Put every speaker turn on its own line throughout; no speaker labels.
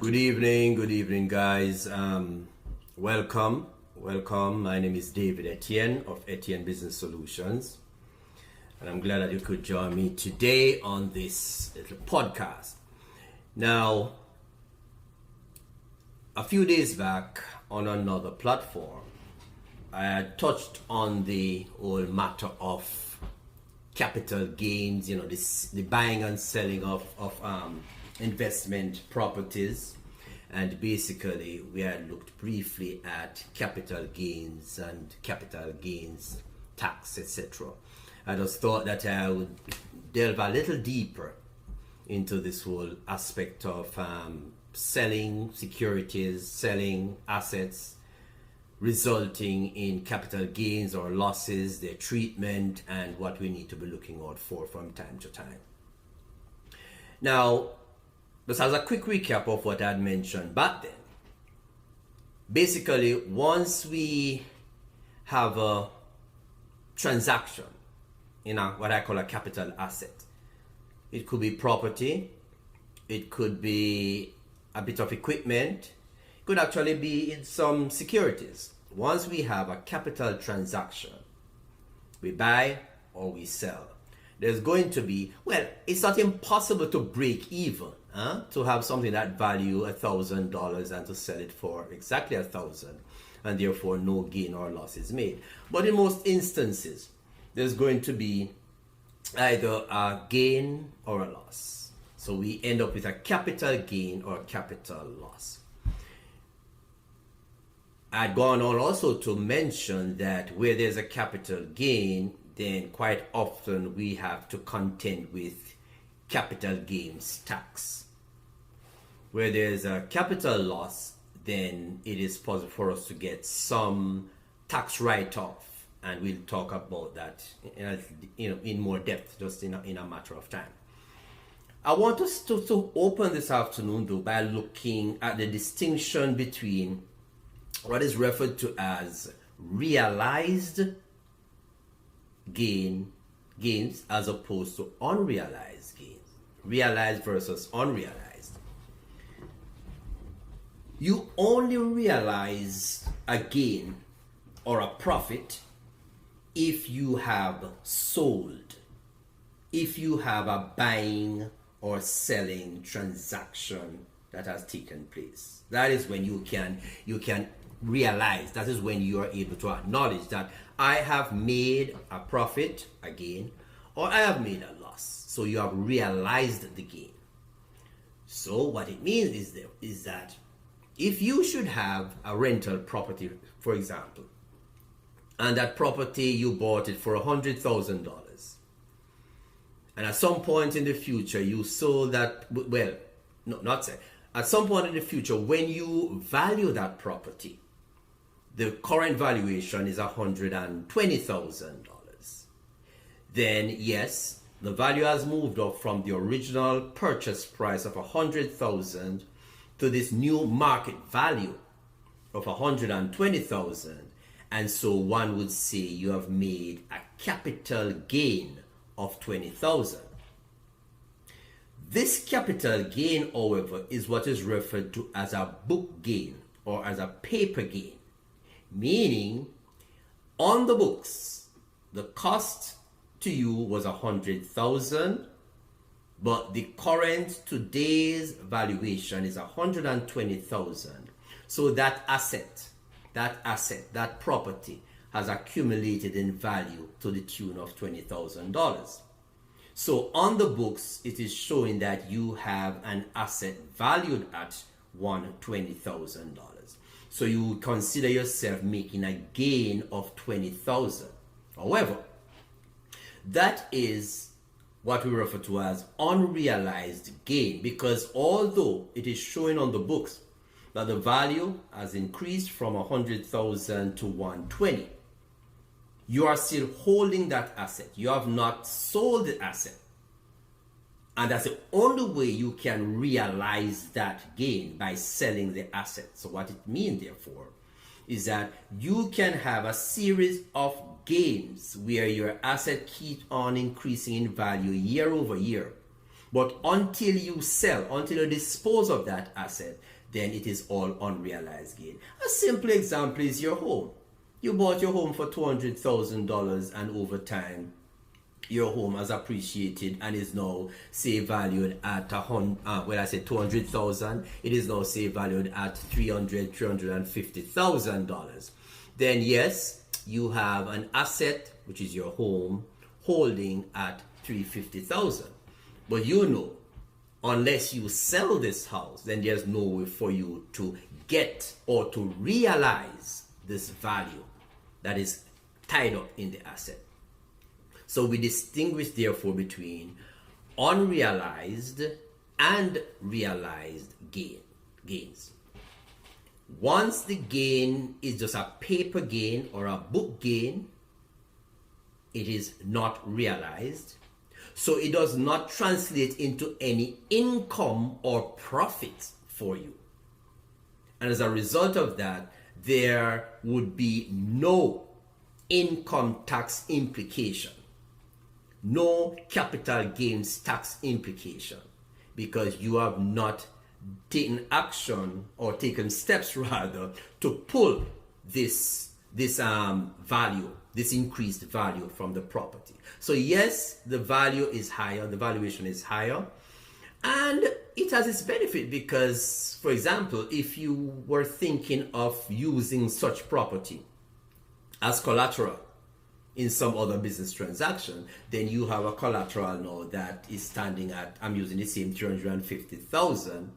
Good evening, guys. Welcome. My name is David Etienne of Etienne Business Solutions, and I'm glad that you could join me today on this little podcast. Now, a few days back on another platform, I had touched on the whole matter of capital gains, the buying and selling of investment properties, and basically we had looked briefly at capital gains and capital gains tax, etc. I just thought that I would delve a little deeper into this whole aspect of selling securities, selling assets, resulting in capital gains or losses, their treatment, and what we need to be looking out for from time to time. Now, just as a quick recap of what I had mentioned back then, basically once we have a transaction in what I call a capital asset, it could be property, it could be a bit of equipment, it could actually be in some securities. Once we have a capital transaction, we buy or we sell, there's going to be, it's not impossible to break even, to have something that value $1,000 and to sell it for exactly 1,000, and therefore no gain or loss is made. But in most instances, there's going to be either a gain or a loss. So we end up with a capital gain or a capital loss. I'd gone on also to mention that where there's a capital gain, then quite often we have to contend with capital gains tax. Where there's a capital loss, then it is possible for us to get some tax write-off, and we'll talk about that in more depth just in a matter of time. I want us to open this afternoon though by looking at the distinction between what is referred to as realized gains as opposed to unrealized gains. Realized versus unrealized. You only realize a gain or a profit if you have sold, if you have a buying or selling transaction that has taken place. That is when you can realize, that is when you are able to acknowledge that I have made a profit, a gain, or I have made a loss. So you have realized the gain. So what it means is that if you should have a rental property, for example, and that property you bought it for $100,000, and at some point in the future you sold that, at some point in the future when you value that property, the current valuation is $120,000. Then yes, the value has moved up from the original purchase price of $100,000 to this new market value of $120,000, and so one would say you have made a capital gain of $20,000. This capital gain, however, is what is referred to as a book gain or as a paper gain, meaning on the books the cost to you was $100,000, but the current today's valuation is $120,000. So that property has accumulated in value to the tune of $20,000. So on the books, it is showing that you have an asset valued at $120,000. So you consider yourself making a gain of $20,000. However, that is what we refer to as unrealized gain, because although it is showing on the books that the value has increased from $100,000 to $120,000, you are still holding that asset. You have not sold the asset, and that's the only way you can realize that gain, by selling the asset. So what it means, therefore, is that you can have a series of gains where your asset keeps on increasing in value year over year. But until you sell, until you dispose of that asset, then it is all unrealized gain. A simple example is your home. You bought your home for $200,000 and over time your home has appreciated and is now say valued at I said 200,000, it is now say valued at $350,000. Then yes, you have an asset, which is your home, holding at 350,000. But you know, unless you sell this house, then there's no way for you to get or to realize this value that is tied up in the asset. So we distinguish therefore between unrealized and realized gains. Once the gain is just a paper gain or a book gain, it is not realized. So it does not translate into any income or profit for you. And as a result of that, there would be no income tax implication, no capital gains tax implication, because you have not taken action or taken steps rather to pull this value, this increased value from the property. So yes, the value is higher, the valuation is higher, and it has its benefit because, for example, if you were thinking of using such property as collateral in some other business transaction, then you have a collateral now that is standing at, I'm using the same 350,000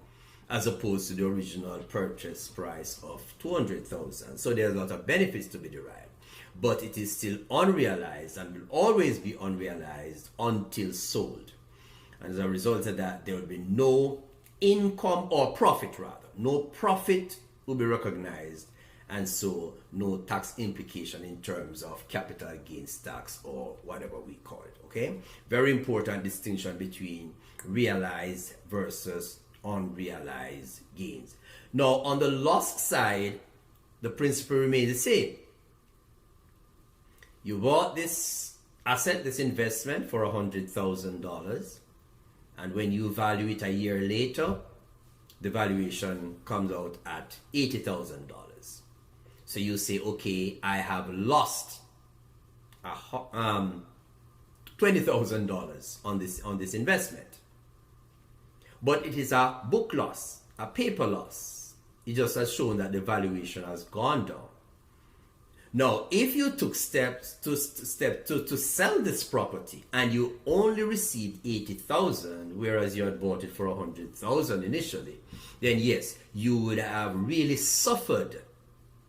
as opposed to the original purchase price of 200,000. So there's a lot of benefits to be derived, but it is still unrealized and will always be unrealized until sold. And as a result of that, there will be no income or profit rather. No profit will be recognized, and so no tax implication in terms of capital gains tax or whatever we call it, okay? Very important distinction between realized versus unrealized gains. Now, on the loss side, the principle remains the same. You bought this asset, this investment for $100,000, and when you value it a year later, the valuation comes out at $80,000. So you say, okay, I have lost $20,000 on this investment, but it is a book loss, a paper loss. It just has shown that the valuation has gone down. Now, if you took steps to sell this property and you only received $80,000, whereas you had bought it for $100,000 initially, then yes, you would have really suffered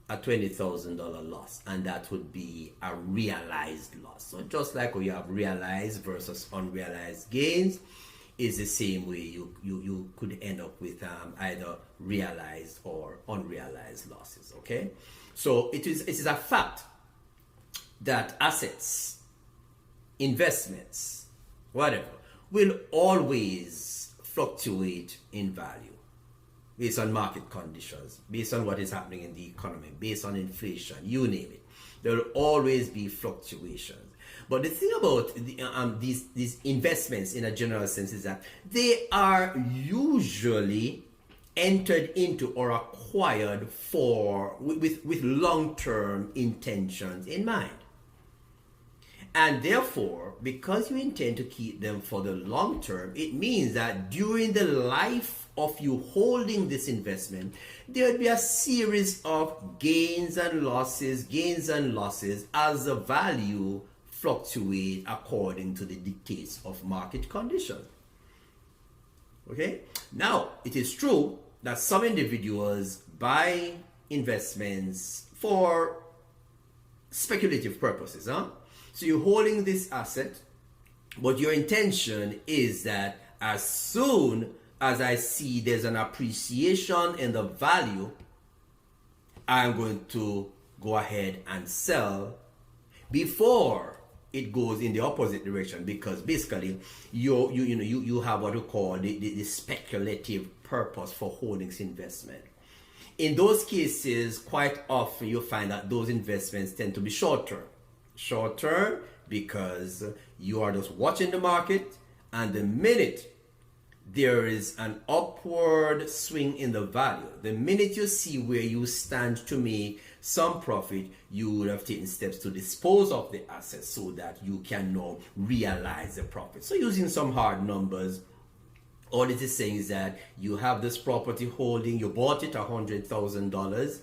a $20,000 loss, and that would be a realized loss. So just like we have realized versus unrealized gains, is the same way you could end up with either realized or unrealized losses. Okay, so it is a fact that assets, investments, whatever, will always fluctuate in value based on market conditions, based on what is happening in the economy, based on inflation, you name it. There will always be fluctuations. But the thing about these investments in a general sense is that they are usually entered into or acquired with long-term intentions in mind. And therefore, because you intend to keep them for the long term, it means that during the life of you holding this investment, there would be a series of gains and losses as the value fluctuate according to the dictates of market conditions. Okay? Now, it is true that some individuals buy investments for speculative purposes. So you're holding this asset, but your intention is that as soon as I see there's an appreciation in the value, I'm going to go ahead and sell before it goes in the opposite direction, because basically you have what we call the speculative purpose for holding this investment. In those cases, quite often you find that those investments tend to be short-term because you are just watching the market, and the minute there is an upward swing in the value. The minute you see where you stand to make some profit, you would have taken steps to dispose of the assets so that you can now realize the profit. So using some hard numbers, all it is saying is that you have this property holding, you bought it $100,000.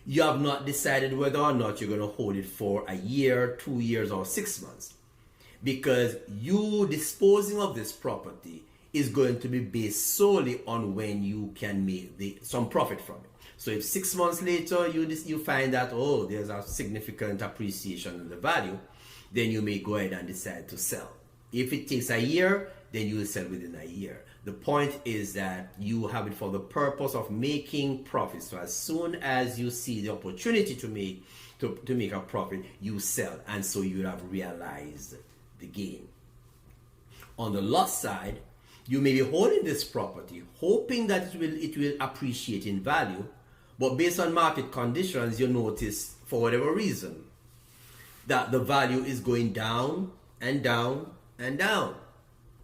You have not decided whether or not you're going to hold it for a year, 2 years, or 6 months. Because you disposing of this property is going to be based solely on when you can make some profit from it. So if 6 months later you find that, oh, there's a significant appreciation in the value, then you may go ahead and decide to sell. If it takes a year, then you will sell within a year. The point is that you have it for the purpose of making profits. So as soon as you see the opportunity to make a profit, you sell, and so you have realized the gain. On the loss side, you may be holding this property, hoping that it will appreciate in value, but based on market conditions, you notice, for whatever reason, that the value is going down and down and down.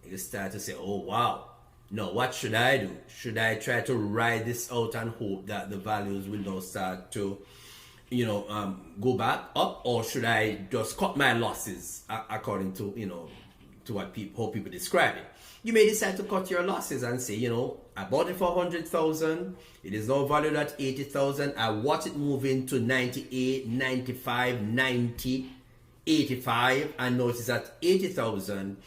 You start to say, oh wow, now what should I do? Should I try to ride this out and hope that the values will now start to go back up, or should I just cut my losses according to to how people describe it? You may decide to cut your losses and say, I bought it for 100,000. It is now valued at 80,000. I watch it move into 98, 95, 90, 85, and notice at 80,000.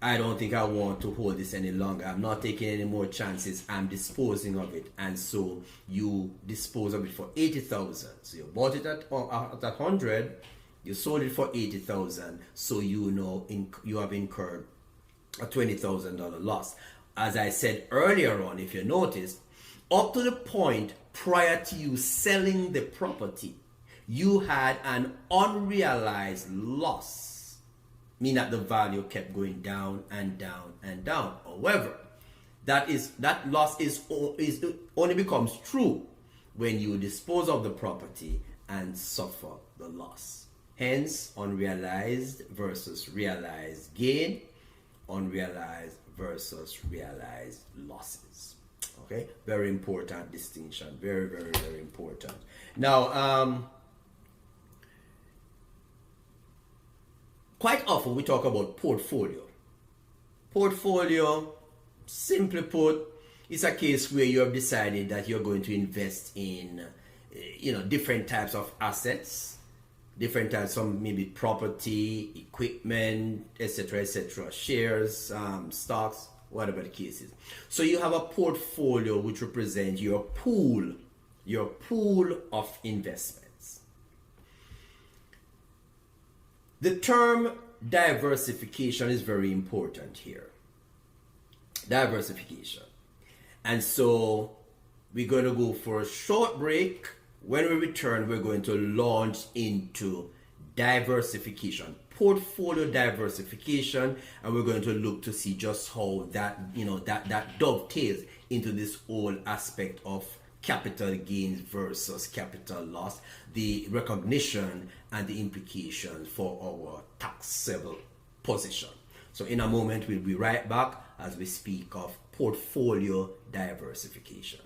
I don't think I want to hold this any longer. I'm not taking any more chances. I'm disposing of it. And so you dispose of it for 80,000. So you bought it at 100, you sold it for 80,000. So you have incurred a $20,000 loss. As I said earlier on, if you noticed, up to the point prior to you selling the property, you had an unrealized loss. Mean that the value kept going down and down and down. However, that loss only becomes true when you dispose of the property and suffer the loss. Hence, unrealized versus realized gain, unrealized versus realized losses. Okay, very important distinction. Very, very, very important. Now, quite often we talk about portfolio. Portfolio, simply put, is a case where you have decided that you're going to invest in, different types of assets, different types of maybe property, equipment, etc., shares, stocks, whatever the case is. So you have a portfolio which represents your pool of investments. The term diversification is very important here. Diversification. And so we're going to go for a short break. When we return, we're going to launch into diversification, portfolio diversification, and we're going to look to see just how that dovetails into this whole aspect of capital gains versus capital loss, the recognition and the implications for our taxable position. So in a moment, we'll be right back as we speak of portfolio diversification.